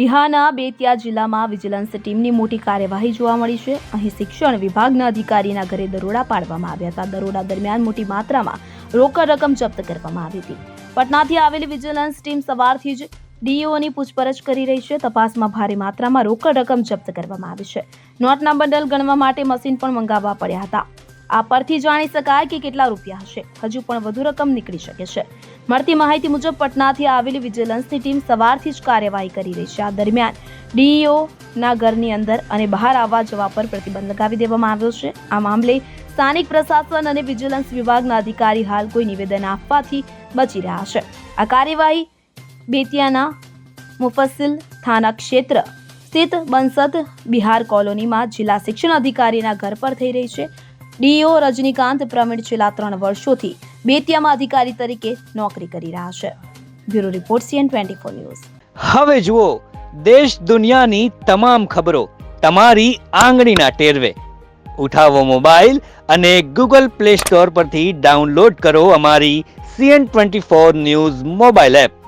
બિહારના બેતિયા જિલ્લામાં વિજિલન્સ ટીમની મોટી કાર્યવાહી જોવા મળી છે। અહીં શિક્ષણ વિભાગના અધિકારીના ઘરે દરોડા પાડવામાં આવ્યા હતા। દરોડા દરમિયાન મોટી માત્રામાં રોકડ રકમ જપ્ત કરવામાં આવી હતી। પટનાથી આવેલી વિજિલન્સ ટીમ સવારથી જ ડીઈઓની પૂછપરછ કરી રહી છે। તપાસમાં ભારે માત્રામાં રોકડ રકમ જપ્ત કરવામાં આવી છે। નોટના બંડલ ગણવા માટે મશીન પણ મંગાવવા પડ્યા હતા। આ પરથી જાણી શકાય કે કેટલા રૂપિયા હશે। હજુ પણ વધુ રકમ નીકળી શકે છે। મળતી માહિતી મુજબ પટનાથી આવેલી વિજિલન્સની ટીમ સવારથી જ કાર્યવાહી કરી રહી છે। આ દરમિયાન ડીઈઓના ઘરની અંદર અને બહાર આવવા જવા પર પ્રતિબંધ લગાવી દેવામાં આવ્યો છે। આ મામલે સ્થાનિક પ્રશાસન અને વિજિલન્સ વિભાગના અધિકારી હાલ કોઈ નિવેદન આપવાથી બચી રહ્યા છે। આ કાર્યવાહી બેતિયાના મુફસ્સિલ થાના ક્ષેત્ર સ્થિત બંસત બિહાર કોલોનીમાં જિલ્લા શિક્ષણ અધિકારીના ઘર પર થઈ રહી છે। ડીઈઓ રજનીકાંત પ્રવીણ છેલ્લા 3 વર્ષોથી બેતિયામાં અધિકારી તરીકે નોકરી કરી રહ્યા છે। Bureau report CN24 news. હવે જુઓ દેશ દુનિયાની તમામ ખબરો તમારી આંગળીના ટેરવે। ઉઠાવો મોબાઈલ અને Google Play Store પરથી ડાઉનલોડ કરો અમારી CN24 ન્યૂઝ મોબાઈલ એપ।